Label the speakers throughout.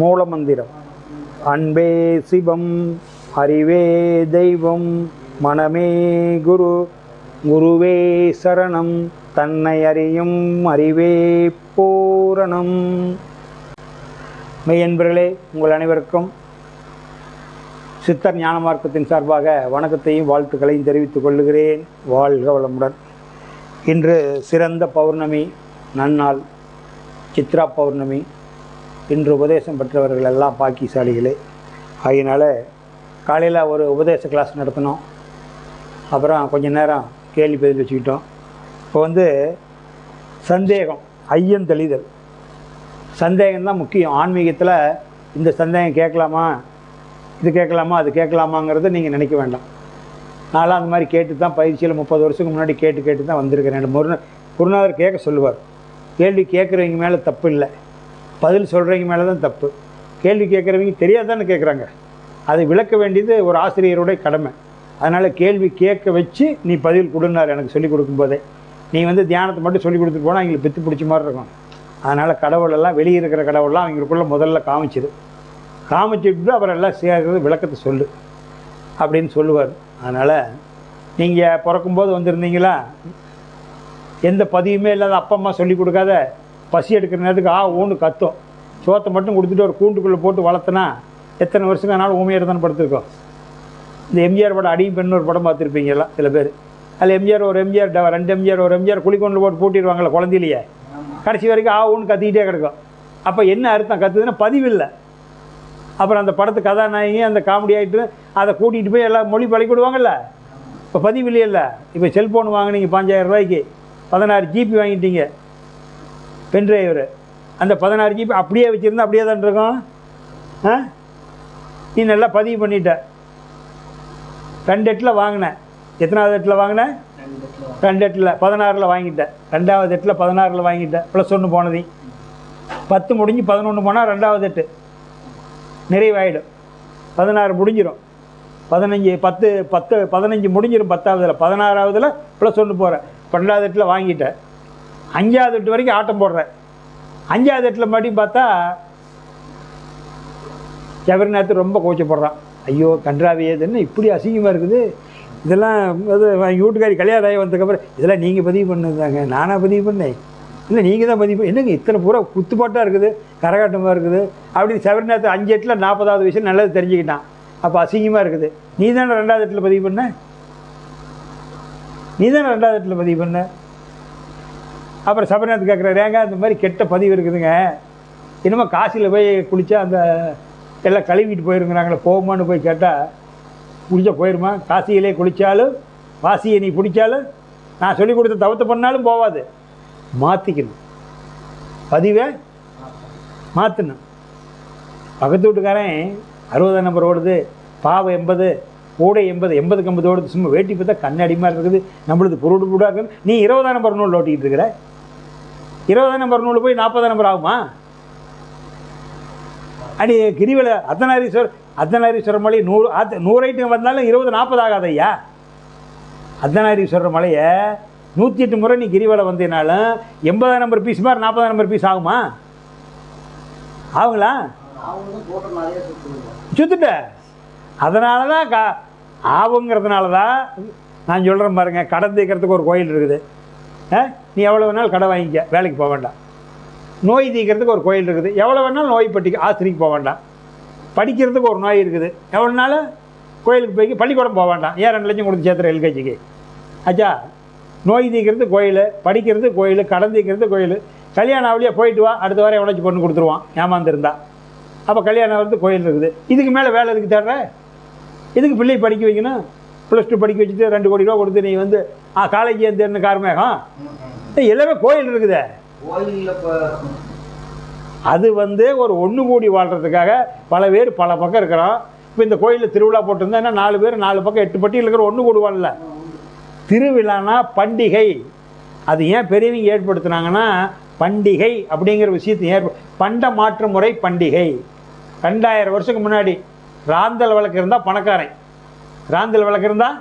Speaker 1: மூலமந்திரம். அன்பே சிவம், அறிவே தெய்வம், மனமே குரு, குருவே சரணம், தன்னை அறியும் அறிவே பூரணம். மெய்யன்பர்களே, உங்கள் அனைவருக்கும் சித்தர் ஞான மார்க்கத்தின் சார்பாக வணக்கத்தையும் வாழ்த்துக்களையும் தெரிவித்துக் கொள்கிறேன். வாழ்க வளமுடன். இன்று சிறந்த பௌர்ணமி நன்னாள், சித்ரா பௌர்ணமி. இன்று உபதேசம் பெற்றவர்கள் எல்லாம் பாக்கியசாலிகளே. அதனால் காலையில் ஒரு உபதேச கிளாஸ் நடத்தினோம். அப்புறம் கொஞ்சம் நேரம் கேள்வி பதில் வச்சுக்கிட்டோம். இப்போ சந்தேகம், ஐயம் தெளிதல். சந்தேகம்தான் முக்கியம். ஆன்மீகத்தில் இந்த சந்தேகம் கேட்கலாமா, இது கேட்கலாமா, அது கேட்கலாமாங்கிறத நீங்கள் நினைக்க வேண்டாம். நான்லாம் அந்த மாதிரி கேட்டு தான் பயிற்சியில் 30 வருஷத்துக்கு முன்னாடி கேட்டு தான் வந்திருக்கிறேன். குருநாதர் கேட்க சொல்லுவார். கேள்வி கேட்குறவங்க மேலே தப்பு இல்லை, பதில் சொல்கிறவங்க மேலே தான் தப்பு. கேள்வி கேட்குறவங்க தெரியாதானே கேட்குறாங்க. அதை விளக்க வேண்டியது ஒரு ஆசிரியருடைய கடமை. அதனால் கேள்வி கேட்க வச்சு நீ பதில் கொடுனார் எனக்கு சொல்லிக் கொடுக்கும்போதே. நீ தியானத்தை மட்டும் சொல்லிக் கொடுத்துட்டு போனால் அவங்களுக்கு பித்து பிடிச்ச மாதிரி இருக்கும். அதனால் கடவுளெல்லாம், வெளியே இருக்கிற கடவுளெலாம் அவங்களுக்குள்ளே முதல்ல காமிச்சிட்டு அப்புறம் எல்லாம் சேர்க்கிறது விளக்கத்தை சொல்லு அப்படின்னு சொல்லுவார். அதனால் நீங்கள் பிறக்கும்போது வந்திருந்தீங்களா, எந்த பதிவுமே இல்லாத அப்பா அம்மா சொல்லிக் கொடுக்காத பசி எடுக்கிற நேரத்துக்கு ஊன்னு கத்தும். சோத்தை மட்டும் கொடுத்துட்டு ஒரு கூண்டுக்குள்ளே போட்டு வளர்த்தனா எத்தனை வருஷம் ஆனாலும் ஊமையாக தானே படுத்துருக்கோம். இந்த எம்ஜிஆர் படம் அடியும் பெண்ணு ஒரு படம் பார்த்துருப்பீங்களா சில பேர். அதில் எம்ஜிஆர் ஒரு எம்ஜிஆர், 2 எம்ஜிஆர், ஒரு எம்ஜிஆர் குளிக்கொண்டு போட்டு பூட்டிடுவாங்களே குழந்தையிலேயே. கடைசி வரைக்கும் ஊன்னு கத்திக்கிட்டே கிடக்கும். அப்போ என்ன அர்த்தம்? கத்துதுன்னா பதிவில்லை. அப்புறம் அந்த படத்து கதாநாயகி அந்த காமெடி ஆகிட்டு அதை கூட்டிகிட்டு போய் எல்லாம் மொழி பழக்கி விடுவாங்கல்ல. இப்போ பதிவில்லையே இல்லை. இப்போ செல்ஃபோன் வாங்கினீங்க 5000 ரூபாய்க்கு, 16 GB வாங்கிட்டீங்க பென்ட்ரைவர். அந்த 16 GB அப்படியே வச்சுருந்தா அப்படியே தான் இருக்கும். நீ நல்லா பதிவு பண்ணிட்ட. 2 எட்டில் வாங்கினேன். எத்தனாவது எட்டில் வாங்கினேன்? 2 எட்டில் 16 வாங்கிட்டேன். 2வது எட்டில் 16 வாங்கிட்டேன். +1 போனது 10 முடிஞ்சு 11 போனால் 2வது எட்டு நிறைவாயிடும். 16 முடிஞ்சிடும். 15 10 10 15 முடிஞ்சிடும். 10ஆவதில் 16ஆவதில் +1 போகிறேன். 12வது எட்டில் வாங்கிட்டேன். 5வது எட்டு வரைக்கும் ஆட்டம் போடுறேன். 5வது எட்டில் மறுபடியும் பார்த்தா ஜெகநாத் ரொம்ப கோச்சப்படுறான். ஐயோ கன்றாவியே, இதுன்னு இப்படி அசிங்கமாக இருக்குது, இதெல்லாம் வீட்டுக்காரி கல்யாணம் ஆகி வந்ததுக்கப்புறம் இதெல்லாம் நீங்கள் பதிவு பண்ணுதாங்க, நானாக பதிவு பண்ணேன், இல்லை நீங்கள் தான் பதிவு என்னங்க இத்தனை பூரா குத்துப்பாட்டாக இருக்குது, கரகாட்டமாக இருக்குது அப்படின்னு ஜெகநாத் 5 எட்டில் 40வது வயசில் நல்லது தெரிஞ்சுக்கிட்டான். அப்போ அசிங்கமாக இருக்குது. நீ தானே 2வது எட்டில் பதிவு பண்ண, பதிவு பண்ண. அப்புறம் சபரிநாத் கேட்குறாரு, ஏங்க இந்த மாதிரி கெட்ட பதிவு இருக்குதுங்க, என்னமோ காசியில் போய் குளித்தா அந்த எல்லாம் கழுவிட்டு போயிருங்கிறாங்களே, போகுமான்னு போய் கேட்டால் குளிச்சா போயிருமா? காசியிலே குளித்தாலும் வாசியை நீ பிடிச்சாலும் நான் சொல்லிக் கொடுத்த தவத்தை பண்ணாலும் போகாது. மாற்றிக்கணும், பதிவை மாற்றணும். பக்கத்து வீட்டுக்காரன் 60ஆம் நம்பர் ஓடுது, பாவை 80, கூடை 80, 80க்கு 50 ஓடுது. சும்மா வேட்டி பார்த்தா கண்ணாடிமாக இருக்குது, நம்மளுக்கு பொருள் கூட இருக்குது. நீ 20ஆம் நம்பர் நூல் ஓட்டிக்கிட்டு இருக்கிற. 20ஆம் நம்பர் நூல் போய் 40ஆம் நம்பர் ஆகுமா? அடி கிரிவலை அர்த்தநாரீஸ்வரர் மலை 100 ஐட்டம் வந்தாலும் 20 40 ஆகாத ஐயா. அர்த்தநாரீஸ்வரர் மலையை 108 முறை நீ கிரிவலை வந்தீனாலும் 80ஆம் நம்பர் பீஸ் மாதிரி 40ஆம் நம்பர் பீஸ் ஆகுமா? ஆகுங்களா? சுத்துட்ட. அதனால தான் ஆகுங்கிறதுனால தான் நான் சொல்கிறேன் பாருங்க, கடன் தீர்க்கறதுக்கு ஒரு கோயில் இருக்குது. நீ எவ்வளோ வேணாலும் கடை வாங்கிக்க, வேலைக்கு போக வேண்டாம். நோய் தீர்க்கறதுக்கு ஒரு கோயில் இருக்குது, எவ்வளோ வேணாலும் நோய் பட்டிக்கு ஆஸ்பத்திரிக்கு போக வேண்டாம். படிக்கிறதுக்கு ஒரு நோய் இருக்குது, எவ்வளோ நாள் கோயிலுக்கு போய் பள்ளிக்கூடம் போக வேண்டாம். ஏன் 2 லட்சம் கொடுத்து சேர்த்துற எல்கேஜிக்கு ஆச்சா? நோய் தீர்க்கிறது கோயில், படிக்கிறது கோயில், கடன் தீர்க்கிறது கோயில். கல்யாணம் ஆவலியாக போயிட்டு வா, அடுத்த வாரம் எவ்வளோச்சு பொண்ணு கொடுத்துருவான் ஏமாந்துருந்தா. அப்போ கல்யாணம் ஆகிறது கோயில் இருக்குது. இதுக்கு மேலே வேலை எதுக்கு தேடுற? இதுக்கு பிள்ளையை படிக்க வைக்கணும். +2 படிக்க வச்சுட்டு 2 கோடி ரூபா கொடுத்து நீ காலேஜ் தேர்ந்த கார்மேகம் எல்லாமே கோயில் இருக்குது. அது ஒரு ஒன்று கூடி வாழ்கிறதுக்காக பல பேர் பல பக்கம் இருக்கிறோம். இப்போ இந்த கோயிலில் திருவிழா போட்டிருந்தா என்ன 4 பேர் 4 பக்கம் 8 பட்டியில் இருக்கிற ஒன்று கூடுவான்ல. திருவிழானா பண்டிகை. அது ஏன் பெரியவங்க ஏற்படுத்தினாங்கன்னா, பண்டிகை அப்படிங்கிற விஷயத்தை பண்ட மாற்று முறை பண்டிகை. 2000 வருஷத்துக்கு முன்னாடி ராந்தல் விளக்கு இருந்தால் பணக்காரன், ராந்தல் விளக்கு இருந்தால்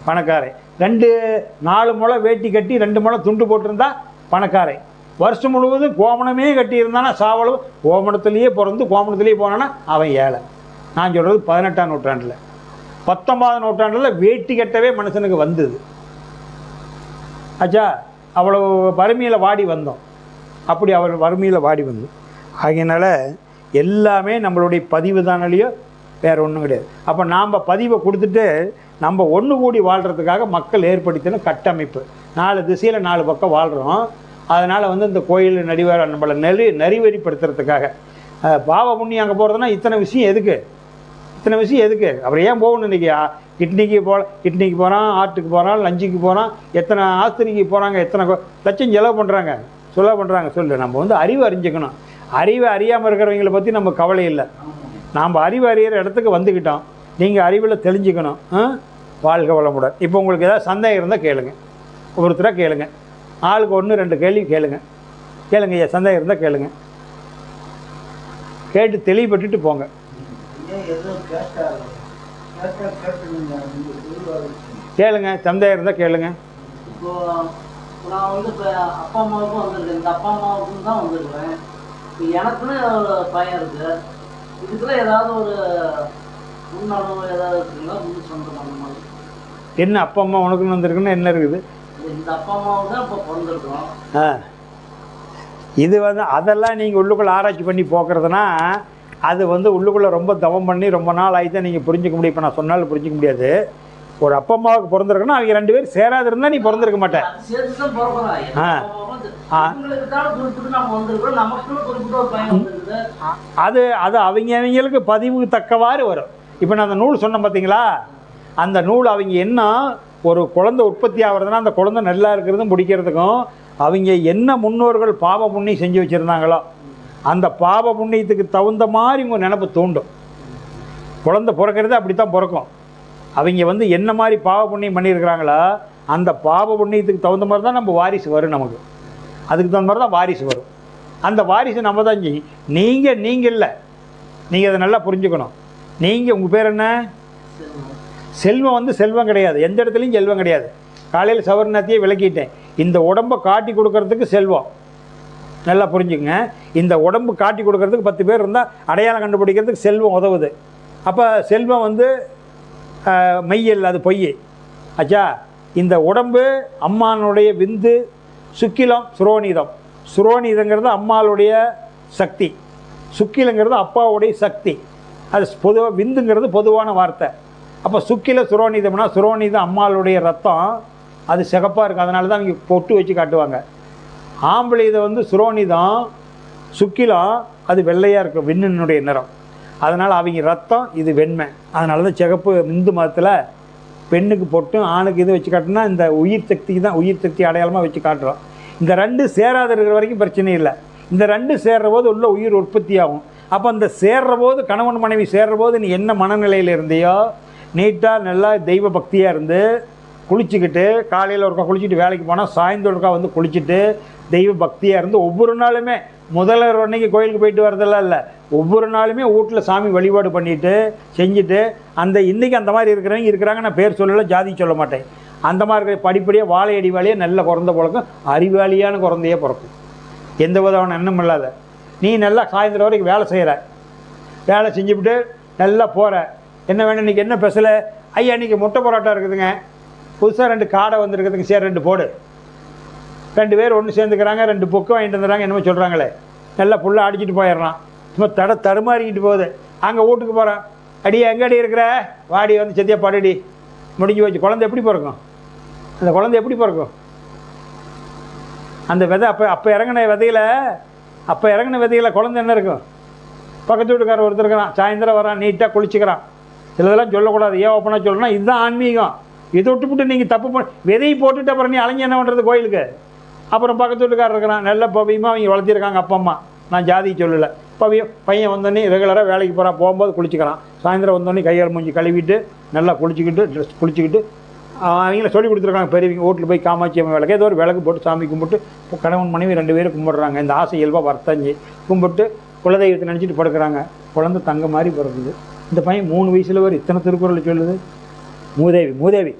Speaker 1: பணக்காரன். 4 முளை வேட்டி கட்டி 2 முளை துண்டு போட்டிருந்தா பணக்காரன். வருஷம் முழுவதும் கோமணமே கட்டியிருந்தானா சாவலும் கோமணத்துலேயே பிறந்து கோமணத்துலேயே போனான்னா அவன் ஏழை. நான் சொல்கிறது 18ஆம் நூற்றாண்டில். 19ஆம் நூற்றாண்டில் வேட்டி கட்டவே மனுஷனுக்கு வந்தது. ஆச்சா, அவ்வளோ வறுமையில் வாடி வந்தோம். அப்படி அவர் வறுமையில் வாடி வந்தோம். ஆகையினால எல்லாமே நம்மளுடைய பதிவு தானாலேயோ வேறு ஒன்றும் கிடையாது. அப்போ நாம் பதிவை கொடுத்துட்டு நம்ம ஒன்று கூடி வாழ்கிறதுக்காக மக்கள் ஏற்படுத்தின கட்டமைப்பு. 4 திசையில் 4 பக்கம் வாழ்கிறோம். அதனால் வந்து இந்த கோயில் நடிவர நம்மளை நெறிவெறிப்படுத்துறதுக்காக பாவ புண்ணியம் அங்கே போகிறதுனா இத்தனை விஷயம் எதுக்கு? அப்புறம் ஏன் போகணும்? இன்றைக்கி கிட்னிக்கு போகிறான், ஆட்டுக்கு போகிறான், லஞ்சுக்கு போகிறான், எத்தனை ஆஸ்திரிக்கு போகிறாங்க, எத்தனை லட்சம் செலவு பண்ணுறாங்க சொல்லு. நம்ம வந்து அறிவு அறிஞ்சிக்கணும். அறிவை அறியாமல் இருக்கிறவங்களை பற்றி நம்ம கவலை இல்லை. நாம் அறிவு அறிகிற இடத்துக்கு வந்துக்கிட்டோம். நீங்கள் அறிவில் தெளிஞ்சிக்கணும். வாழ்க வளமுடன். இப்போ உங்களுக்கு ஏதாவது சந்தேகம் இருந்தால் கேளுங்க, ஒவ்வொருத்தராக கேளுங்க. ஆளுக்கு 1-2 கேள்வி கேளுங்க. ஐயா, சந்தேகம் இருந்தால் கேளுங்க, கேட்டு தெளிவுபட்டுட்டு போங்க. கேளுங்க, சந்தேகம் இருந்தால் கேளுங்க.
Speaker 2: நான் வந்து இப்போ அப்பா அம்மாவுக்கும் வந்திருக்கேன், இந்த அப்பா அம்மாவுக்கும் தான் வந்திருக்கிறேன். இப்போ எனக்குன்னு ஒரு பையன் இருக்குது. இதுக்குள்ள ஏதாவது ஒரு முன்னனும் ஏதாவது இருக்குங்களா? முன் சொந்தம் அந்த மாதிரி
Speaker 1: என்ன அப்பா அம்மா உனக்குன்னு வந்திருக்குன்னு என்ன இருக்குது?
Speaker 2: இந்த அப்பா அம்மாவும் தான் இப்போ பிறந்திருக்கோம்.
Speaker 1: இது வந்து அதெல்லாம் நீங்கள் உள்ளுக்குள்ளே ஆராய்ச்சி பண்ணி போக்குறதுனா அது வந்து உள்ளுக்குள்ளே ரொம்ப தவம் பண்ணி ரொம்ப நாள் ஆகிதான் நீங்கள் புரிஞ்சிக்க முடியும். இப்போ நான் சொன்னாலும் புரிஞ்சிக்க முடியாது. ஒரு அப்பா அம்மாவுக்கு பிறந்திருக்குன்னா அவங்க 2 பேரும் சேராது இருந்தால் நீ பிறந்திருக்க மாட்டேன். அது அது அவங்களுக்கு பதிவுக்கு தக்கவாறு வரும். இப்போ நான் அந்த நூல் சொன்னேன் பார்த்தீங்களா, அந்த நூல் அவங்க என்ன ஒரு குழந்தை உற்பத்தி ஆகிறதுனா அந்த குழந்தை நல்லா இருக்கிறதும் பிடிக்கிறதுக்கும் அவங்க என்ன முன்னோர்கள் பாவ புண்ணியம் செஞ்சு வச்சுருந்தாங்களோ அந்த பாவ புண்ணியத்துக்கு தகுந்த மாதிரி உங்கள் நினப்பு தூண்டும். குழந்தை பிறக்கிறது அப்படி தான் பிறக்கும். அவங்க வந்து என்ன மாதிரி பாவ புண்ணியம் பண்ணியிருக்கிறாங்களோ அந்த பாவ புண்ணியத்துக்கு தகுந்த மாதிரி தான் நம்ம வாரிசு வரும். நமக்கு அதுக்கு தகுந்த மாதிரி தான் வாரிசு வரும். அந்த வாரிசு நம்ம தான் செய்யும். நீங்கள் இல்லை, நீங்கள் அதை நல்லா புரிஞ்சுக்கணும். நீங்கள் உங்கள் பேர் என்ன? செல்வம் வந்து செல்வம் கிடையாது, எந்த இடத்துலையும் செல்வம் கிடையாது. காலையில் சவர்ணத்தையே விளக்கிட்டேன். இந்த உடம்பை காட்டி கொடுக்கறதுக்கு செல்வம் நல்லா புரிஞ்சுங்க. இந்த உடம்பு காட்டி கொடுக்கறதுக்கு 10 பேர் இருந்தால் அடையாளம் கண்டுபிடிக்கிறதுக்கு செல்வம் உதவுது. அப்போ செல்வம் வந்து மெய்யல், அது பொய். ஆச்சா, இந்த உடம்பு அம்மானுடைய விந்து, சுக்கிலம், சுரோனிதம். சுரோனிதங்கிறது அம்மாளுடைய சக்தி, சுக்கிலங்கிறது அப்பாவுடைய சக்தி. அது பொதுவாக விந்துங்கிறது பொதுவான வார்த்தை. அப்போ சுக்கில சுரோனிதம்னா சுரோனிதம் அம்மாளுடைய ரத்தம், அது சிகப்பாக இருக்குது. அதனால தான் அவங்க பொட்டு வச்சு காட்டுவாங்க. ஆம்பளை இதை வந்து சுரோனிதம், சுக்கிலம் அது வெள்ளையாக இருக்கும், விண்ணினுடைய நிறம். அதனால் அவங்க ரத்தம் இது வெண்மை. அதனால தான் சிகப்பு இந்து மதத்தில் பெண்ணுக்கு பொட்டும் ஆணுக்கு இது வச்சு காட்டினா இந்த உயிர் சக்திக்கு தான், உயிர் சக்தி அடையாளமாக வச்சு காட்டுறோம். இந்த 2 சேராத இருக்கிற வரைக்கும் பிரச்சனை இல்லை. இந்த 2 சேர்ற போது உள்ள உயிர் உற்பத்தி ஆகும். அப்போ அந்த சேர்ற போது கணவன் மனைவி சேர்ற போது நீ என்ன மனநிலையில் இருந்தியோ நீட்டாக நல்லா தெய்வ பக்தியாக இருந்து குளிச்சுக்கிட்டு, காலையில் ஒருக்கா குளிச்சுட்டு வேலைக்கு போனால் சாயந்தரம் ஒருக்கா வந்து குளிச்சுட்டு தெய்வ பக்தியாக இருந்து ஒவ்வொரு நாளுமே முதல்வர் அன்னைக்கு கோயிலுக்கு போயிட்டு வரதெல்லாம் இல்லை, ஒவ்வொரு நாளுமே வீட்டில் சாமி வழிபாடு பண்ணிவிட்டு செஞ்சுட்டு அந்த இன்றைக்கி அந்த மாதிரி இருக்கிறாங்க. நான் பேர் சொல்லலை, ஜாதி சொல்ல மாட்டேன். அந்த மாதிரி இருக்கிற படிப்படியாக வாழையடி வாழையாக நல்ல குறந்த பழக்கம் அறிவாளியான குறந்தையே பிறக்கும். எந்த விதமான எண்ணம் இல்லாத. நீ நல்லா சாயந்தரம் வரைக்கும் வேலை செய்கிற, வேலை செஞ்சுவிட்டு நல்லா போகிற. என்ன வேணும் இன்றைக்கி, என்ன ஸ்பெஷலு? ஐயா இன்றைக்கி முட்டை பரோட்டா இருக்குதுங்க, புதுசாக 2 காடை வந்துருக்குதுங்க, சரி 2 போடு. 2 பேர் ஒன்று சேர்ந்துக்கிறாங்க, 2 பொக்கு வாங்கிட்டு வந்துடுறாங்க, என்னமோ சொல்கிறாங்களே, நல்லா ஃபுல்லாக அடிச்சுட்டு போயிடலாம். சும்மா தடுமாறிக்கிட்டு போகுது. அங்கே வீட்டுக்கு போகிறான், அடி எங்கடி இருக்கிற, வாடி வந்து செத்தியா படுடி, முடிஞ்சு போச்சு. குழந்தை எப்படி பிறக்கும்? அந்த குழந்தை எப்படி பிறக்கும்? அந்த விதை அப்போ இறங்கின விதையில் குழந்தை என்ன இருக்கும்? பக்கத்து வீட்டுக்காரர் ஒருத்தர் இருக்கிறான், சாயந்தரம் வரான், நீட்டாக குளிச்சுக்கிறான். சிலதெல்லாம் சொல்லக்கூடாது, ஏன் ஓப்பனாக சொல்லணும்னா இதுதான் ஆன்மீகம். இதை விட்டுவிட்டு நீங்கள் தப்பு விதையை போட்டுட்டு அப்புறம் நீ அலைஞ்சி என்ன பண்ணுறது கோயிலுக்கு? அப்புறம் பக்கத்து வீட்டுக்காரர் இருக்கிறான், நல்ல பவியமாக அவங்க வளர்த்திருக்காங்க அப்பா அம்மா, நான் ஜாதி சொல்லலை. பவியம் பையன் வந்தோடனே ரெகுலராக வேலைக்கு போகிறான், போகும்போது குளிச்சுக்கிறான், சாயந்தரம் வந்தோடனே கையால் மூஞ்சி கழுவிட்டு நல்லா குளிச்சுக்கிட்டு அவங்கள சொல்லி கொடுத்துருக்காங்க பெரியவங்க. வீட்டில் போய் காமாட்சி அம்மா விளக்கு ஏதோ ஒரு விளக்கு போட்டு சாமி கும்பிட்டு கணவன் மனைவி 2 பேரும் கும்பிட்றாங்க. இந்த ஆசை இயல்பாக வர்த்தஞ்சி கும்பிட்டு குலதெய்வத்தை நினச்சிட்டு படுக்கிறாங்க. குழந்தை தங்க மாதிரி பிறக்குது. இந்த பையன் 3 வயசில் வரை இத்தனை திருக்குறள் சொல்லுது. மூதேவி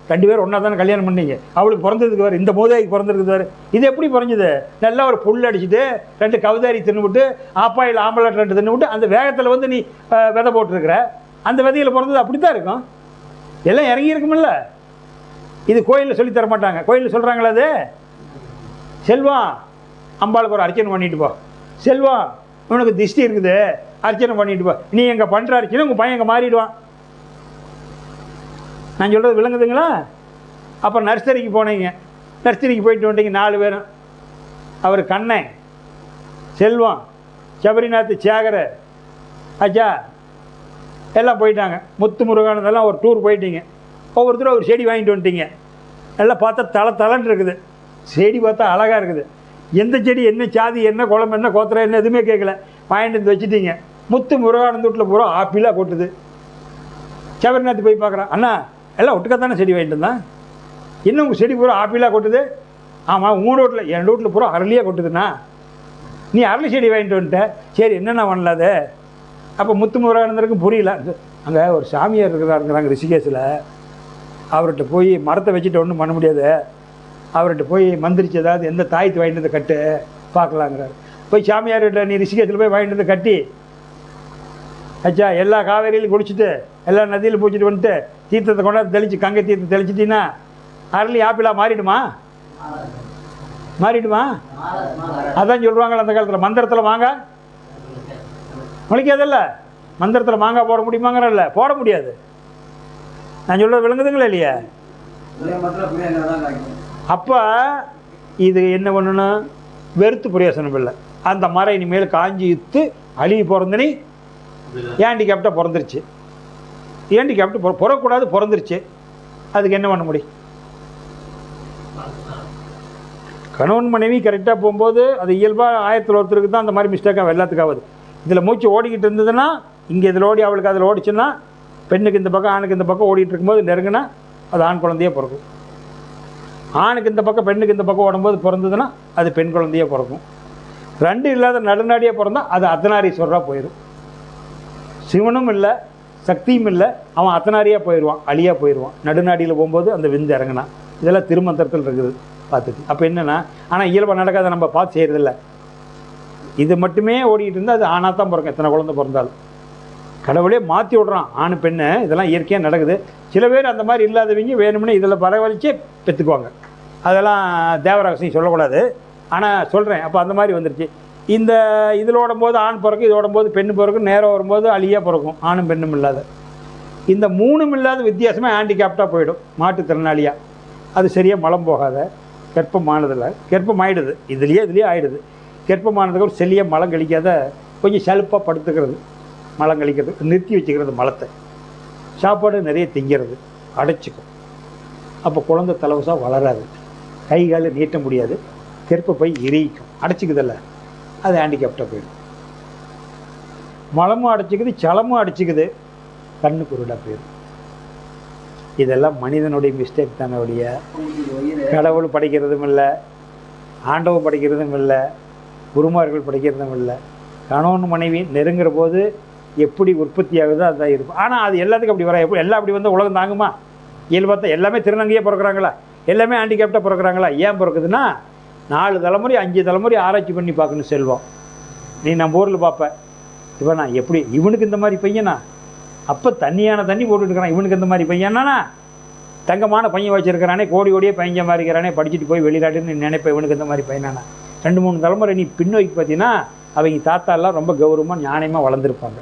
Speaker 1: 2 பேர் ஒன்றா தானே கல்யாணம் பண்ணீங்க. அவளுக்கு பிறந்ததுக்கு வேறு, இந்த மூதாய்க்கு பிறந்திருக்கு வேறு. இது எப்படி பிறஞ்சது? நல்லா ஒரு புல் அடிச்சுட்டு 2 கவுதாரி தின்னுவிட்டு ஆப்பாயில் ஆம்பலாட் 2 தின்னுவிட்டு அந்த வேகத்தில் வந்து நீ விதை போட்டிருக்கிற. அந்த விதையில் பிறந்தது அப்படி தான் இருக்கும். எல்லாம் இறங்கி இருக்குமில்ல. இது கோயிலில் சொல்லி தர மாட்டாங்க. கோயிலில் சொல்கிறாங்களா? அது செல்வம் அம்பாளுக்கு ஒரு அர்ச்சனை பண்ணிட்டு போ, செல்வம் உனக்கு திஷ்டி இருக்குது அர்ச்சனை பண்ணிட்டு போ. நீ எங்கே பண்ணுற அர்ச்சனை உங்கள் பையன் எங்கே மாறிடுவான். நான் சொல்கிறது விளங்குதுங்களா? அப்போ நர்சரிக்கு போனீங்க, நர்சரிக்கு போயிட்டு வந்துட்டீங்க 4 பேரும். அவர் கண்ணன், செல்வம், சபரிநாத், சேகர், ஆச்சா எல்லாம் போயிட்டாங்க. முத்து முருகானதெல்லாம் ஒரு டூர் போயிட்டீங்க. ஒவ்வொருத்தரும் ஒரு செடி வாங்கிட்டு வந்துட்டீங்க. நல்லா பார்த்தா தலன்னு இருக்குது. செடி பார்த்தா அழகாக இருக்குது. எந்த செடி என்ன சாதி என்ன குளம் என்ன கோத்திரம் என்ன எதுவுமே கேட்கல. வாங்கிட்டு வந்து வச்சுட்டீங்க. முத்து முருகானந்த வீட்டில் பூரா ஆப்பிளாக கொட்டுது. சபரிநாத் போய் பார்க்குறான், அண்ணா எல்லாம் ஒட்டுக்கத்தானே செடி வாங்கிட்டு இருந்தான், இன்னும் உங்கள் செடி பூரா ஆப்பிளாக கொட்டுது. ஆமாம் உங்கள் வீட்டில், என் வீட்டில் பூரா அரளியாக கொட்டுதுண்ணா. நீ அரளி செடி வாங்கிட்டு வந்துட்ட, சரி என்னென்ன பண்ணலாது. அப்போ முத்து முருகானந்தருக்கு புரியல. அங்கே ஒரு சாமியார் இருக்கிறாருங்கிறாங்க ரிஷிகேஷில். அவர்கிட்ட போய் மரத்தை வச்சுட்டு ஒன்றும் பண்ண முடியாது, அவர்கிட்ட போய் மந்திரிச்சு ஏதாவது எந்த தாயத்து வாங்கிட்டு வந்து கட்டு பார்க்கலாங்கிறாரு. போய் சாமியார்கிட்ட நீ ரிஷிகேஷில் போய் வாங்கிட்டு வந்து கட்டி ஆச்சா எல்லா காவேரியிலும் குடிச்சிட்டு எல்லா நதியில் பூச்சிட்டு வந்துட்டு தீர்த்தத்தை கொண்டாந்து தெளிச்சு கங்கை தீர்த்தத்தை தெளிச்சிட்டின்னா அரளி ஆப்பிளாக மாறிடுமா? மாறிடுமா? அதான் சொல்லுவாங்களே அந்த காலத்தில், மந்திரத்தில் மாங்காய் முளைக்காதல்ல. மந்திரத்தில் மாங்காய் போட முடியுமாங்கிறல்ல, போட முடியாது. நான் சொல்கிறது விளங்குதுங்களா இல்லையா? அப்போ இது என்ன பண்ணணும்? வெறுத்து பிரயோசனம் இல்லை. அந்த மரம் இனிமேல் காஞ்சி இத்து அழுகி பிறந்தனி ஹேண்டிகேப்டாக பிறந்துருச்சு. ஹேண்டிகேப்டு பிறக்கூடாது, பிறந்துருச்சு. அதுக்கு என்ன பண்ண முடியும்? கணவன் மனைவி கரெக்டாக போகும்போது அது இயல்பாக ஆயத்தில் ஒருத்தருக்கு தான் அந்த மாதிரி மிஸ்டேக்காக எல்லாத்துக்காவது. இதில் மூச்சு ஓடிக்கிட்டு இருந்ததுன்னா இங்கே இதில் ஓடி அவளுக்கு அதில் ஓடிச்சுன்னா பெண்ணுக்கு இந்த பக்கம் ஆணுக்கு இந்த பக்கம் ஓடிட்டு இருக்கும்போது நெருங்கினா அது ஆண் குழந்தையே பிறக்கும். ஆணுக்கு இந்த பக்கம் பெண்ணுக்கு இந்த பக்கம் ஓடும்போது பிறந்ததுன்னா அது பெண் குழந்தையே பிறக்கும். 2 இல்லாத நடுநாடியாக பிறந்தால் அது அர்த்தநாரீஸ்வரராக போயிடும். சிவனும் இல்லை சக்தியும் இல்லை, அவன் அர்த்தநாரியாக போயிடுவான், அழியாக போயிடுவான். நடுநாடியில் போகும்போது அந்த விந்து இறங்கினா. இதெல்லாம் திருமந்திரத்தில் இருக்குது பார்த்துட்டு. அப்போ என்னென்னா, ஆனால் இயல்பாக நடக்காத நம்ம பார்த்து செய்கிறதில்ல. இது மட்டுமே ஓடிக்கிட்டு இருந்தால் அது ஆணாக தான் பிறக்கும். எத்தனை குழந்தை பிறந்தாலும் கடவுளே மாற்றி விட்றான் ஆணு பெண்ணு. இதெல்லாம் இயற்கையாக நடக்குது. சில பேர் அந்த மாதிரி இல்லாதவங்க வேணும்னு இதில் பரவலிச்சே பெற்றுக்குவாங்க. அதெல்லாம் தேவரகசியம் சொல்லக்கூடாது, ஆனால் சொல்கிறேன். அப்போ அந்த மாதிரி வந்துருச்சு. இந்த இதில் ஓடும்போது ஆண் பிறக்கும், இது ஓடும்போது பெண்ணு பிறக்கும், நேரம் வரும்போது அழியாக பிறக்கும். ஆணும் பெண்ணும் இல்லாத இந்த 3ம் இல்லாத வித்தியாசமே ஹேண்டிகேப்டாக போயிடும் மாற்றுத்திறனாளியாக. அது சரியாக மலம் போகாத கர்ப்பமானதில் கர்ப்பமாயிடுது. இதுலேயே ஆகிடுது. கர்ப்பமானதுக்கு ஒரு செல்லியாக மலம் கழிக்காத கொஞ்சம் சலுப்பாக படுத்துக்கிறது, மலம் கழிக்கிறது, நிறுத்தி வச்சுக்கிறது மலத்தை. சாப்பாடு நிறைய திங்கிறது, அடைச்சிக்கும். அப்போ குழந்தை தலவசாக வளராது, கை கால நீட்ட முடியாது, கர்ப்பப்பை எரிக்கும், அடைச்சிக்குதில்ல, அது ஹேண்டிகேப்டாக போயிடும். மலமும் அடைச்சிக்குது, சலமும் அடைச்சிக்குது, கண்ணு குருடாக போயிடும். இதெல்லாம் மனிதனுடைய மிஸ்டேக் தானே ஒழிய கடவுள் படைக்கிறதும் இல்லை, ஆண்டவன் படைக்கிறதும் இல்லை, குருமார்கள் படைக்கிறதும் இல்லை. கணவன் மனைவி நெருங்குற போது எப்படி உற்பத்தி ஆகுதோ அதுதான் இருக்கும். ஆனால் அது எல்லாத்துக்கும் அப்படி வர எப்படி எல்லாம் அப்படி வந்து உலகம் தாங்குமா? இயல்பாக எல்லாமே திருநங்கையாக பிறக்கிறாங்களா? எல்லாமே ஹேண்டிகேப்டாக பிறக்கிறாங்களா? ஏன் பிறக்குதுன்னா 4 தலைமுறை 5 தலைமுறை ஆராய்ச்சி பண்ணி பார்க்கணும். செல்வம் நீ நம்ம ஊரில் பார்ப்பேன். இப்போ நான் எப்படி இவனுக்கு இந்த மாதிரி பையனா, அப்போ தண்ணியான தண்ணி போட்டுட்டுருக்கிறான், இவனுக்கு இந்த மாதிரி பையனானா, தங்கமான பையன் வச்சுருக்கிறானே, கோடியே பையன் மாதிரி இருக்கிறானே, படிச்சுட்டு போய் வெளிநாட்டுன்னு நினைப்பேன், இவனுக்கு இந்த மாதிரி பையனானா. 2-3 தலைமுறை நீ பின்னோக்கி பார்த்தீங்கன்னா அவங்க தாத்தாலாம் ரொம்ப கௌரவமாக ஞானமாக வளர்ந்துருப்பாங்க,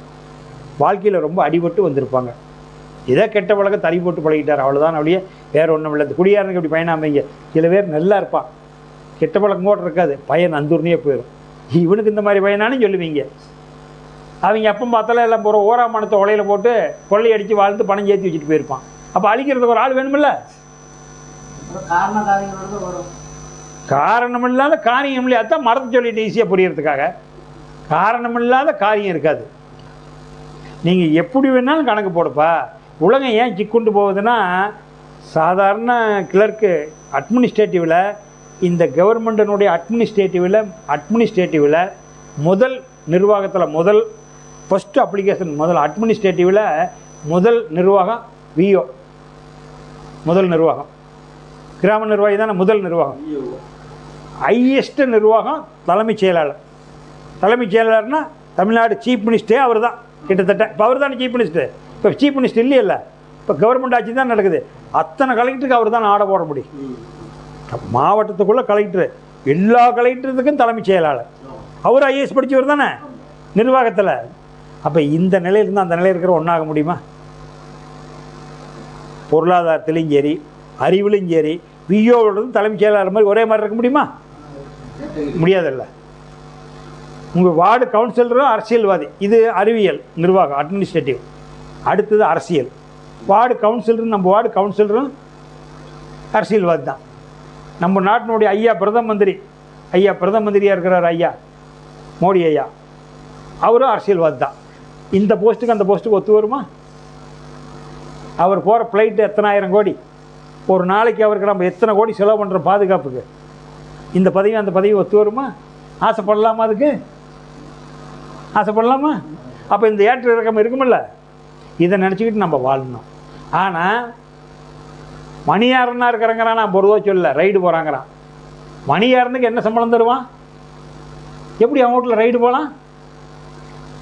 Speaker 1: வாழ்க்கையில் ரொம்ப அடிபட்டு வந்திருப்பாங்க. இதே கெட்ட பழக்கம் தறி போட்டு பழகிட்டார், அவ்வளோதான். அப்படியே வேறு ஒன்றும் இல்லை. குடியாரனுக்கு அப்படி பையனாமைங்க. சில பேர் நல்லா இருப்பான், கெட்ட பழக்கம் கூட இருக்காது, பையன் அந்தூர்னே போயிடும். இவனுக்கு இந்த மாதிரி பையனானு சொல்லுவீங்க. அவங்க அப்போ பார்த்தாலும் எல்லாம் போகிற ஓராமணத்தை உலையில் போட்டு கொள்ளை அடித்து வாழ்ந்து பணம் சேர்த்து வச்சுட்டு போயிருப்பான். அப்போ அழிக்கிறதுக்கு ஒரு ஆள் வேணுமில்ல. காரணமில்லாத காரியம் இல்லையா? அதான் மரத்தை சொல்லிட்டு ஈஸியாக புரியறதுக்காக. காரணமில்லாத காரியம் இருக்காது. நீங்கள் எப்படி வேணாலும் கணக்கு போடுப்பா. உலகம் ஏன் சிக்குண்டு போகுதுன்னா, சாதாரண கிளர்க்கு அட்மினிஸ்ட்ரேட்டிவில், இந்த கவர்மெண்ட்டினுடைய அட்மினிஸ்ட்ரேட்டிவில் முதல் நிர்வாகத்தில் ஃபஸ்ட்டு அப்ளிகேஷன் அட்மினிஸ்ட்ரேட்டிவில் முதல் நிர்வாகம் விஓ. முதல் நிர்வாகம். கிராம நிர்வாகி தானே முதல் நிர்வாகம். ஹையஸ்ட் நிர்வாகம் தலைமைச் செயலாளர். தலைமைச் செயலாளர்னா தமிழ்நாடு சீஃப் மினிஸ்டரே அவர் தான் கிட்டத்தட்ட. இப்போ அவர் தானே சீஃப் மினிஸ்டர். இப்போ சீஃப் மினிஸ்டர் இல்லையில்ல, இப்போ கவர்மெண்ட் ஆட்சி தான் நடக்குது. அத்தனை கலெக்டருக்கு அவர் தான் ஆர்டர் போட முடியும். மாவட்டத்துக்குள்ளே கலெக்டர், எல்லா கலெக்டருக்கும் தலைமைச் செயலாளர். அவர் ஐஏஎஸ் படித்தவர் தானே நிர்வாகத்தில். அப்போ இந்த நிலையிலிருந்து அந்த நிலையில் இருக்கிற ஒன்றாக முடியுமா? பொருளாதாரத்திலையும் சரி, அறிவிலும் சரி, விஓவோடது தலைமைச் செயலாளர் மாதிரி ஒரே மாதிரி இருக்க முடியுமா? முடியாதில்ல. உங்கள் வார்டு கவுன்சிலரும் அரசியல்வாதி. இது அறிவியல் நிர்வாகம், அட்மினிஸ்ட்ரேட்டிவ். அடுத்தது அரசியல். வார்டு கவுன்சிலரும், நம்ம வார்டு கவுன்சிலரும் அரசியல்வாதி தான். நம்ம நாட்டினுடைய ஐயா பிரதம மந்திரியாக இருக்கிறார் ஐயா மோடி ஐயா, அவரும் அரசியல்வாதி தான். இந்த போஸ்ட்டுக்கு அந்த போஸ்ட்டுக்கு ஒத்து வருமா? அவர் போகிற ஃப்ளைட்டு எத்தனாயிரம் கோடி, ஒரு நாளைக்கு அவருக்கு நம்ம எத்தனை கோடி செலவு பண்ணுற பாதுகாப்புக்கு. இந்த பதவி அந்த பதவி ஒத்து வருமா? ஆசைப்படலாமா? அதுக்கு ஆசைப்படலாமா? அப்போ இந்த ஏற்ற இறக்கம் இருக்குமில்ல, இதை நினச்சிக்கிட்டு நம்ம வாழணும். ஆனால் மணியாரன்னா இருக்கிறாங்கிறான், நான் பொருவா சொல்ல, ரைடு போகிறாங்கிறான். மணியாரனுக்கு என்ன சம்பளம் தருவான்? எப்படி அவன் வீட்டில் ரைடு போகலாம்?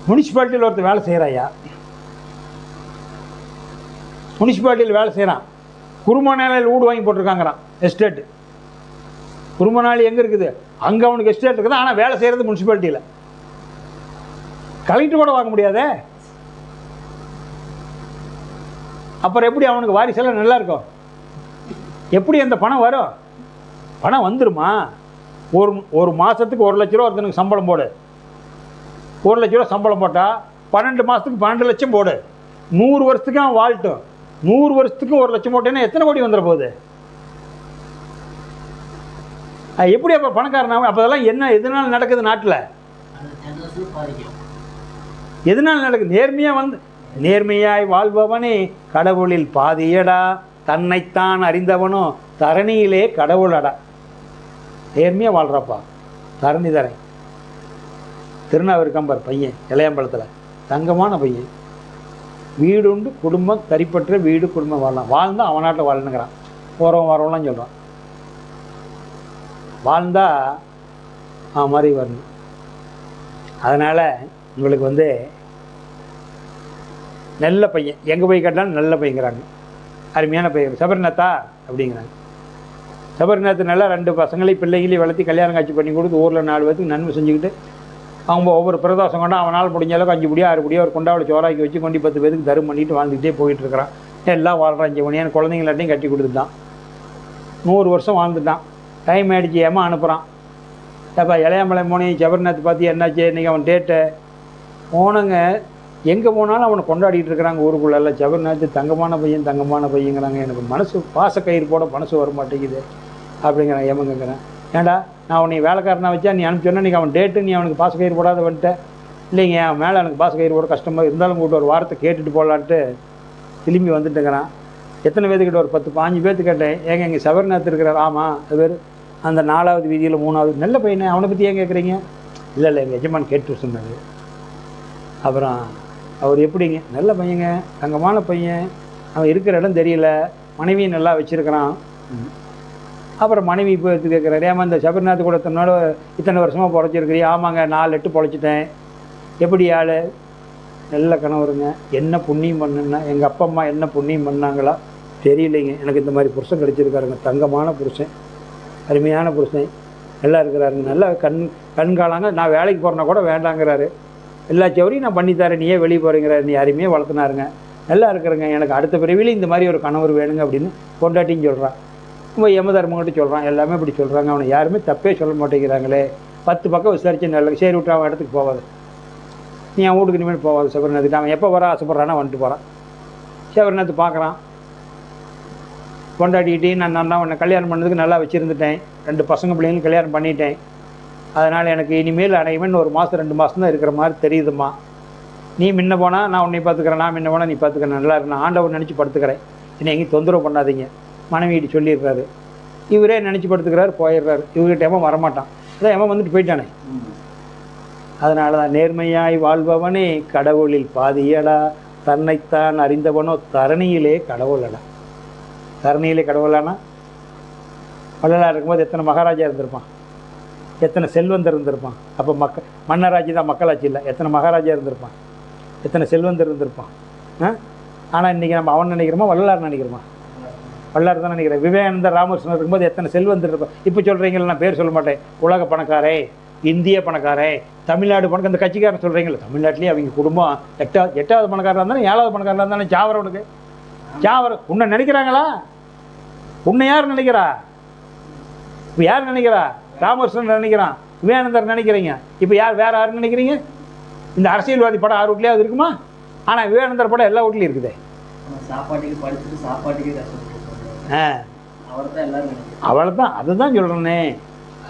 Speaker 1: முனிசிபாலிட்டியில் ஒருத்தர் வேலை செய்கிறாயா, முனிசிபாலிட்டியில் வேலை செய்கிறான், குருமநாளையில் வீடு வாங்கி போட்டிருக்காங்கிறான், எஸ்டேட்டு. குருமநாளி எங்கே இருக்குது? அங்கே அவனுக்கு எஸ்டேட் இருக்குது, ஆனால் வேலை செய்கிறது முனிசிபாலிட்டியில். கலெக்டர் கூட வாங்க முடியாதே. அப்புறம் எப்படி அவனுக்கு வாரிசெல்லாம் நல்லா இருக்கும்? எப்படி அந்த பணம் வரும்? பணம் வந்துருமா? ஒரு மாதத்துக்கு 1 லட்ச ரூபா ஒருத்தனுக்கு சம்பளம் போடு. 1 லட்ச ரூபா சம்பளம் போட்டால் 12 மாதத்துக்கு 12 லட்சம் போடு. 100 வருஷத்துக்கு அவன் வாழ்ட்டும். 100 வருஷத்துக்கு 1 லட்சம் போட்டேன்னா எத்தனை கோடி வந்துட போகுது? எப்படி அப்போ பணக்காரனாக? அப்போ அதெல்லாம் என்ன எதனால் நடக்குது நாட்டில்? எதனால் நடக்குது? நேர்மையாய் வாழ்பவனே கடவுளில் பாதியடா, தன்னைத்தான் அறிந்தவனோ தரணியிலே கடவுளடா. நேர்மையாக வாழ்கிறாப்பா, தரணி தரேன். திருநாவிற்கம்பர் பையன், இளையம்பலத்தில் தங்கமான பையன். வீடுண்டு குடும்பம் தரிப்பற்ற வீடு குடும்பம் வாழலாம். வாழ்ந்தால் அவன் நாட்டில் வாழணுங்கிறான். வரவெல்லாம் சொல்கிறான். வாழ்ந்தால் அவன் மாதிரி வரணும். அதனால் உங்களுக்கு நல்ல பையன், எங்கே போய் கேட்டாலும் நல்ல பையங்கிறாங்க, அருமையான பையன். சபரிநாத்தா அப்படிங்கிறாங்க. சபரிநாத் நல்லா 2 பசங்களையும் பிள்ளைகளையும் வளர்த்தி கல்யாணம் காட்சி பண்ணி கொடுத்து ஊரில் 4 பேருக்கு நன்மை செஞ்சுக்கிட்டு அவங்க ஒவ்வொரு பிரதோஷம் கொண்டா அவனால் முடிஞ்ச அளவுக்கு 5 படியோ 6 படியோ ஒரு கொண்டாவில் சோறாக்கி வச்சு கொண்டு 10 பேருக்கு தரும் பண்ணிட்டு வாழ்ந்துக்கிட்டே போயிட்டு இருக்கிறான். எல்லாம் வாழ்கிறான். 5 மணியான குழந்தைங்களாட்டையும் கட்டி கொடுத்துட்டான். 100 வருஷம் வாழ்ந்துட்டான். டைம் ஆகிடுச்சு, ஏமா அனுப்புகிறான். ஏப்பா இளையமலை மோனி சபரிநாத் பார்த்து என்னாச்சு இன்றைக்கி அவன் டேட்டு போனங்க. எங்கே போனாலும் அவனை கொண்டாடிட்டு இருக்கிறாங்க ஊருக்குள்ளெல்லாம். சபரிநாத் தங்கமான பையங்கிறாங்க. எனக்கு மனசு பாசக்கயிறு போட மனசு வர மாட்டேங்குது அப்படிங்கிறான். ஏமங்கிறேன், ஏண்டா நான் உன்னை வேலைக்காரனாக வச்சா நீ அனுப்பிச்சோன்னா நீ அவன் டேட்டு நீ அவனுக்கு பாசக்கயிறு போடாத வந்துட்ட. இல்லைங்க அவன் மேலே எனக்கு பாசக்கயிறு போட கஷ்டமாக இருந்தாலும் கூப்பிட்டு ஒரு வாரத்தை கேட்டுட்டு போகலான்ட்டு திரும்பி வந்துட்டுங்கிறான். எத்தனை பேர்த்துக்கிட்ட? ஒரு 10-15 பேர்த்து கேட்டேன். ஏங்க இங்கே சபரிநாத் இருக்கிறார். ஆமாம், அது பேர் அந்த 4வது வீதியில் 3வது. நல்ல பையனை, அவனை பற்றி ஏன் கேட்குறீங்க? இல்லை எங்கள் எஜமான் கேட்டு சொன்னார். அப்புறம் அவர் எப்படிங்க? நல்ல பையங்க, தங்கமான பையன், அவன் இருக்கிற இடம் தெரியல, மனைவியும் நல்லா வச்சுருக்கிறான். அப்புறம் மனைவி இப்போ எடுத்து கேட்குறாரு, ஏமா இந்த சபரிநாத் கூட இத்தனை வருஷமாக பொழைச்சிருக்கிறீ? ஆமாங்க 4 8 பொழைச்சிட்டேன். எப்படி ஆள்? நல்ல கணவருங்க. என்ன புண்ணியம் பண்ணுன்னா, எங்கள் அப்பா அம்மா என்ன புண்ணியம் பண்ணாங்களா தெரியலைங்க, எனக்கு இந்த மாதிரி புருஷன் கிடச்சிருக்காருங்க. தங்கமான புருஷன், அருமையான புருஷன், நல்லா இருக்கிறாருங்க. நல்லா கண்காலாங்க. நான் வேலைக்கு போகிறேன்னா கூட வேண்டாங்கிறாரு. எல்லா சவரையும் நான் பண்ணித்தரேன், நீயே வெளியே போகிறேங்கிறாரு. நீ அருமையே வளர்த்துனாருங்க, நல்லா இருக்கிறேங்க. எனக்கு அடுத்த பிறவியில் இந்த மாதிரி ஒரு கணவர் வேணுங்க அப்படின்னு கொண்டாட்டின்னு சொல்கிறான். ரொம்ப யமதர்மங்கிட்ட சொல்கிறான். எல்லாமே இப்படி சொல்கிறாங்க. அவனை யாருமே தப்பே சொல்ல மாட்டேங்கிறாங்களே. 10 பக்கம் விசாரிச்சு நல்ல சரி விட்டு அவன் இடத்துக்கு போகாது, நீ அவன் வீட்டுக்கு இனிமேல் போகாது சபரிநாத்துக்கு. அவன் எப்போ வர ஆசைப்பட்றானா வந்துட்டு போகிறான். சபரிநாத் பார்க்குறான், கொண்டாடிக்கிட்டே நான் உன்னை கல்யாணம் பண்ணதுக்கு நல்லா வச்சுருந்துட்டேன், 2 பசங்க பிள்ளைங்களும் கல்யாணம் பண்ணிட்டேன். அதனால் எனக்கு இனிமேல் அனைவன் 1 மாதம் 2 மாதம் தான் இருக்கிற மாதிரி தெரியுதும்மா. நீ முன்ன போனால் நான் உன்னை பார்த்துக்கிறேன், நான் முன்ன போனால் நீ பார்த்துக்கிறேன், நல்லா இருக்கு, நான் ஆண்டவர் நினச்சி படுத்துக்கிறேன், என்னை எங்கேயும் தொந்தரவு பண்ணாதீங்க மனைவிட்டு சொல்லியிருக்காரு. இவரே நினச்சி படுத்துக்கிறாரு, போயிடுறாரு. இவர்கிட்ட ஏமா வரமாட்டான். அதான் ஏமா வந்துட்டு போயிட்டானே. அதனால தான் நேர்மையாய் வாழ்பவனே கடவுளில் பாதியடா, தன்னைத்தான் அறிந்தவனோ தரணியிலே கடவுளடா. தரணியிலே கடவுளானா வள்ளலார் இருக்கும்போது எத்தனை மகாராஜா இருந்திருப்பான், எத்தனை செல்வந்தர் இருந்திருப்பான். அப்போ மன்னராட்சி தான், மக்களாட்சி இல்லை. எத்தனை மகாராஜா இருந்திருப்பான், எத்தனை செல்வந்தர் இருந்திருப்பான். ஆனால் இன்றைக்கி நம்ம அவன் நினைக்கிறோமா வள்ளலார் நினைக்கிறோமா? வள்ளலார் தான் நினைக்கிறேன். விவேகானந்தர் ராமகிருஷ்ணன் இருக்கும்போது எத்தனை செல்வந்தர் இருப்பான். இப்போ சொல்கிறீங்களா, நான் பேர் சொல்ல மாட்டேன், உலக பணக்காரே, இந்திய பணக்காரே, தமிழ்நாடு பணக்கார, இந்த கட்சிக்காரன் சொல்கிறீங்களா, தமிழ்நாட்டிலேயே அவங்க குடும்பம் எட்டாவது பணக்காரராக இருந்தாலும் 7வது பணக்காரராக இருந்தாலும் சாவரவனுக்கு சாவர உன்னை நினைக்கிறாங்களா? உன்னை யார் நினைக்கிறா? இப்போ யார் நினைக்கிறா? ராமகிருஷ்ணன் நினைக்கிறான், விவேகானந்தர் நினைக்கிறீங்க. இப்போ வேறு யார் நினைக்கிறீங்க? இந்த அரசியல்வாதி படம் 6 வீட்லேயாவது இருக்குமா? ஆனால் விவேகானந்தர் படம் எல்லா வீட்லையும் இருக்குது.
Speaker 2: சாப்பாட்டுக்கு படிச்சுட்டு சாப்பாட்டுக்கு
Speaker 1: அவ்வளோதான். அதுதான் சொல்கிறேன்னே.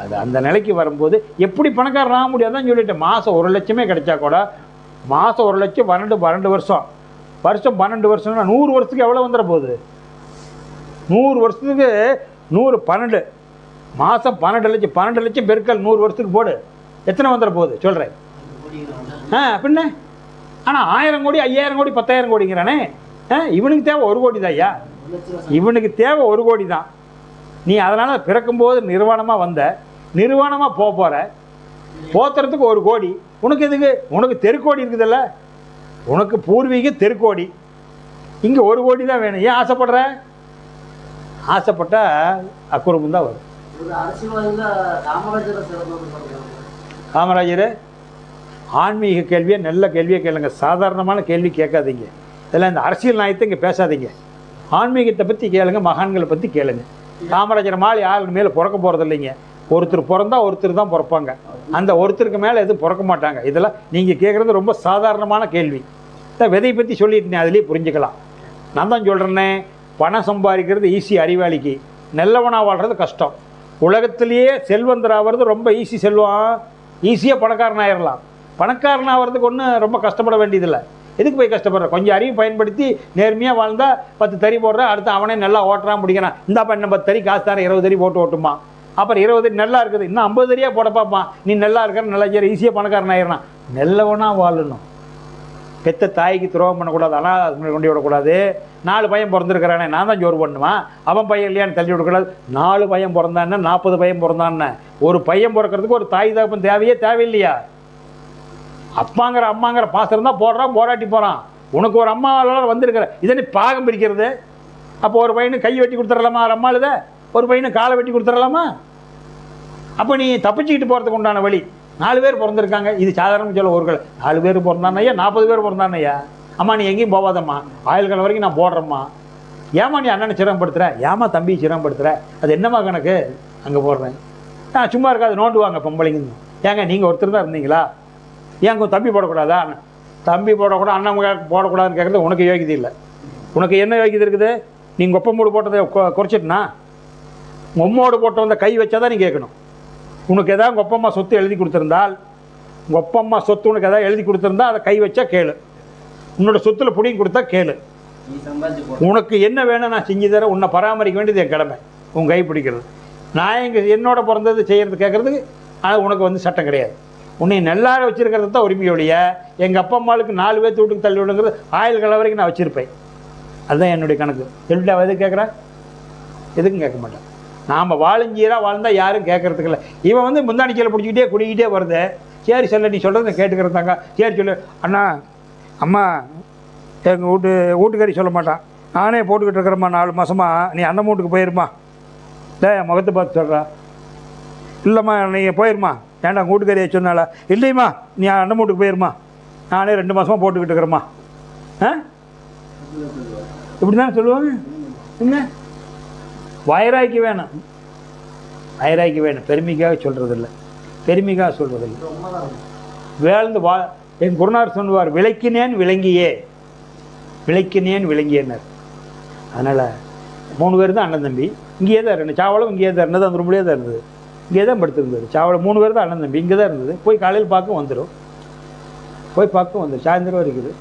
Speaker 1: அது அந்த நிலைக்கு வரும்போது எப்படி பணக்காரன் ஆக முடியாதான் சொல்லிட்டேன். மாதம் 1 லட்சமே கிடைச்சா கூட, மாதம் 1 லட்சம் 12 வருஷம் 12 வருஷம்னா 100 வருஷத்துக்கு எவ்வளோ வந்துட போகுது? 100 வருஷத்துக்கு 100 12 மாதம் 12 லட்சம் பெருக்கல் 100 வருஷத்துக்கு போடு, எத்தனை வந்துட போகுது சொல்கிறேன். பின்ன ஆனால் 1000 கோடி 5000 கோடி 10,000 கோடிங்கிறானே. இவனுக்கு தேவை 1 கோடி தான். ஐயா, இவனுக்கு தேவை 1 கோடி தான். நீ அதனால் பிறக்கும்போது நிர்வாணமாக வந்த, நிர்வாணமாக போகிற, போத்துறதுக்கு 1 கோடி. உனக்கு எதுக்கு? உனக்கு தெருக்கோடி இருக்குதுல்ல, உனக்கு பூர்வீக தெருக்கோடி. இங்கே 1 கோடி தான் வேணும். ஏன் ஆசைப்படுற? ஆசைப்பட்டால் அக்குறமும் தான் வரும். காமராஜர் ஆன்மீக கேள்வியை, நல்ல கேள்வியை கேளுங்க. சாதாரணமான கேள்வி கேட்காதீங்க. இதெல்லாம் இந்த அரசியல் நியாயத்தை இங்கே பேசாதீங்க. ஆன்மீகத்தை பற்றி கேளுங்க, மகான்களை பற்றி கேளுங்க. காமராஜர் மாலை யாருக்கு மேலே பிறக்க போகிறது இல்லைங்க. ஒருத்தர் பிறந்தா ஒருத்தர் தான் பிறப்பாங்க. அந்த ஒருத்தருக்கு மேலே எதுவும் பிறக்க மாட்டாங்க. இதெல்லாம் நீங்கள் கேட்குறது ரொம்ப சாதாரணமான கேள்வி. விதையை பற்றி சொல்லிட்டேன், அதுலேயே புரிஞ்சுக்கலாம். நான் தான் சொல்கிறேன்னே, பணம் சம்பாதிக்கிறது ஈஸி அறிவாளிக்கு, நல்லவனாக வாழ்கிறது கஷ்டம். உலகத்திலேயே செல்வந்தராகிறது ரொம்ப ஈஸி. செல்வம் ஈஸியாக பணக்காரனாகிடலாம். பணக்காரனாகிறதுக்கு ஒன்றும் ரொம்ப கஷ்டப்பட வேண்டியதில்லை. எதுக்கு போய் கஷ்டப்படுற? கொஞ்சம் அறிவு பயன்படுத்தி நேர்மையாக வாழ்ந்தால் 10 தறி போடுற, அடுத்து அவனே நல்லா ஓட்டுறான் பிடிக்கிறான். இந்தாப்பா இன்னும் 10 தறி காசு தரேன், 20 தறி போட்டு ஓட்டுமா. அப்புறம் 20 தறி நல்லா இருக்குது, இன்னும் 50 தறியாக போட பார்ப்பான். நீ நல்லா இருக்கிற, நல்லா செய்கிற, ஈஸியாக பணக்காரன் ஆயிடறான். நல்லவனாக வாழணும். பெத்த தாய்க்கு துரோகம் பண்ணக்கூடாது, ஆனால் கொண்டு விடக்கூடாது. 4 பையன் பிறந்திருக்கிறானே, நான் தான் ஜோறு பண்ணுவான், அவன் பையன் இல்லையான்னு தள்ளி விடக்கூடாது. 4 பையன் பிறந்தான்னு 40 பையன் பிறந்தான்னு. ஒரு பையன் பிறக்கிறதுக்கு ஒரு தாய் தகப்பன் தேவையில்லையா? அப்பாங்கிற அம்மாங்கிற பாசம் இருந்தால் போடுறான், போராட்டி போகிறான். உனக்கு ஒரு அம்மாவால் வந்திருக்கிற, இதை நீ பாகம் பிரிக்கிறது. அப்போ ஒரு பையனுக்கு கை வெட்டி கொடுத்துடலாமா அம்மாளுத? ஒரு பையனுக்கு காலை வெட்டி கொடுத்துடலாமா? அப்போ நீ தப்பிச்சுக்கிட்டு போகிறதுக்கு உண்டான வழி. 4 பேர் பிறந்திருக்காங்க, இது சாதாரண சொல்ல. ஒரு 4 பேர் பிறந்தானையா, 40 பேர் பிறந்தானையா. அம்மா நீ எங்கேயும் போகாதம்மா, ஆயுள் காலம் வரைக்கும் நான் போடுறேம்மா. ஏமா நீ அண்ணனை சிரமப்படுத்துகிற, ஏமா தம்பி சிரமப்படுத்துகிற, அது என்னம்மா கணக்கு? அங்கே போடுறேன். சும்மா இருக்காது, நோண்டுவாங்க பொம்பளைங்க. ஏங்க நீங்கள் ஒருத்தர் தான் இருந்தீங்களா, ஏங்க தம்பி போடக்கூடாதா? தம்பி போடக்கூடாது, அண்ணன் போடக்கூடாதுன்னு கேட்குறது உனக்கு யோகியது இல்லை. உனக்கு என்ன யோகியது இருக்குது? நீங்கள் ஒப்பமோடு போட்டதை குறைச்சிட்டுனா, உங்கள் அம்மோடு போட்ட வந்த கை வச்சா தான் நீ கேட்கணும். உனக்கு எதாவது உங்கள் ஒப்பம்மா சொத்து எழுதி கொடுத்துருந்தால், உங்கள் ஒப்பம்மா சொத்து உனக்கு எதாவது எழுதி கொடுத்துருந்தா அதை கை வச்சா கேளு. உன்னோட சொத்தில் பிடிங்கி கொடுத்தா கேளு. உனக்கு என்ன வேணும் நான் செஞ்சு தரேன். உன்னை பராமரிக்க வேண்டியது என் கடமை. உன் கை பிடிக்கிறது. நான் இங்கே என்னோட பிறந்தது செய்கிறது கேட்குறதுக்கு அது உனக்கு சட்டம் கிடையாது. உன்னை நல்லார வச்சுருக்கிறது தான் உரிமையோடைய. எங்கள் அப்பா அம்மாவுக்கு 4 பேர்த்து வீட்டுக்கு தள்ளி விடுங்கிறது ஆயுள் காலம் வரைக்கும் நான் வச்சுருப்பேன். அதுதான் என்னுடைய கணக்கு. சொல்லிட்டு அவள் எதுக்கு கேட்குறா? எதுக்கும் கேட்க மாட்டேன். நாம் வாழஞ்சீராக வாழ்ந்தால் யாரும் கேட்குறதுக்கு இல்லை. இவன் முந்தாணி கீழே பிடிச்சிக்கிட்டே குடிக்கிட்டே வருது. சரி சொல்ல, நீ சொல்கிறது கேட்டுக்கிறதாங்க. சரி சொல்லு அண்ணா, அம்மா எங்கள் வீட்டுக்காரி சொல்ல மாட்டான், நானே போட்டுக்கிட்டு இருக்கிறேம்மா 4 மாதமா, நீ அண்ணன் வீட்டுக்கு போயிருமா. என் முகத்தை பார்த்து சொல்கிறா. இல்லைம்மா நீங்கள் போயிருமா. ஏன்டா வீட்டுக்காரியை சொன்னால? இல்லைம்மா நீ அண்ணன் வீட்டுக்கு போயிருமா, நானே 2 மாதமாக போட்டுக்கிட்டு இருக்கிறேம்மா. இப்படி தானே சொல்லுவாங்க. என்ன வைராக்கி வேணும், வைராக்கி வேணும். பெருமைக்காக சொல்கிறதில்ல, பெருமைக்காக சொல்கிறதில்லை. வேழ்ந்து என் குருநார் சொல்லுவார், விளக்கினேன் விளங்கியே, விளக்கினேன் விளங்கியேன்னார். அதனால் 3 பேர் தான் அண்ணன் தம்பி. இங்கேயே தான் இருந்தது. சாவளம் இங்கேயே தான் இருந்தது, அந்த ரூம்லேயே தான் இருந்தது. இங்கே தான் படுத்துருந்தது. சாவளம் 3 பேர் தான் அண்ணன் தம்பி. இங்கே தான் இருந்தது. போய் காலையில் பார்க்க வந்துடும், போய் பார்க்க வந்துடும். சாயந்தரம் இருக்குது,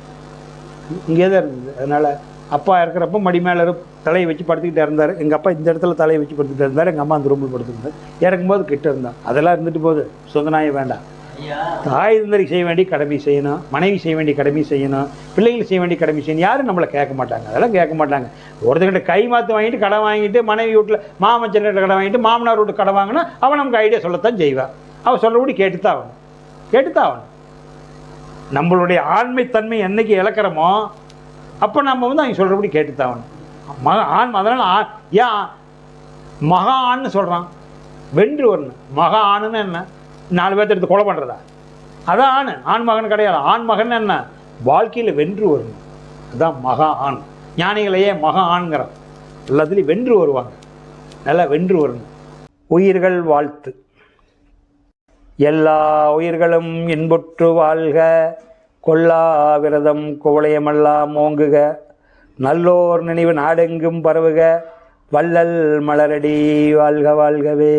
Speaker 1: இங்கே தான் இருந்தது. அதனால் அப்பா இருக்கிறப்ப மடி மேலே தலையை வச்சு படுத்துக்கிட்டே இருந்தார். எங்கள் அப்பா இந்த இடத்துல தலையை வச்சு படுத்துக்கிட்டே இருந்தார். எங்கள் அம்மா அந்த ரூமில் படுத்துருந்தார். இறக்கும்போது கிட்ட இருந்தான். அதெல்லாம் இருந்துட்டு போகுது, சொந்த நாயை வேண்டாம்.
Speaker 2: ஐயா
Speaker 1: தாய் தந்தருக்கு செய்ய வேண்டிய கடமை செய்யணும், மனைவி செய்ய வேண்டிய கடமை செய்யணும், பிள்ளைகள் செய்ய வேண்டிய கடமை செய்யணும். யாரும் நம்மளை கேட்க மாட்டாங்க, அதெல்லாம் கேட்க மாட்டாங்க. ஒருத்தர்கிட்ட கை மாற்று வாங்கிட்டு கடன் வாங்கிட்டு மனைவி வீட்டில் மாமச்சன்கிட்ட கடன் வாங்கிட்டு மாமனார் வீட்டு கடன் வாங்கினா அவன் நமக்கு ஐடியா சொல்லத்தான் செய்வான். அவன் சொல்கிறபடி கேட்டுத்தான் ஆகணும். நம்மளுடைய ஆண்மைத்தன்மை என்னைக்கு இழக்கிறோமோ அப்போ நம்ம வந்து அவங்க சொல்கிறபடி கேட்டுத்தான் ஆகணும். அதனால் ஏன் மகா ஆண்னு சொல்கிறான்? வென்று வரணும். மகா ஆணுன்னு என்ன? 4 பேர்த்த எடுத்து கொலை பண்ணுறதா? அதான் ஆண் மகன் கிடையாது. ஆண் மகன் என்ன? வாழ்க்கையில் வென்று வரணும். அதுதான் மகா ஆண். ஞானிகளையே மகா ஆண்கிறான். எல்லாத்துலேயும் வென்று வருவாங்க. நல்லா வென்று வரணும். உயிர்கள் வாழ்த்து. எல்லா உயிர்களும் இன்புற்று வாழ்க, கொல்லா விரதம் குவளையமெல்லாம் ஓங்குக, நல்லோர் நினைவு நாடெங்கும் பரவுக, வள்ளல் மலரடி வாழ்க வாழ்கவே.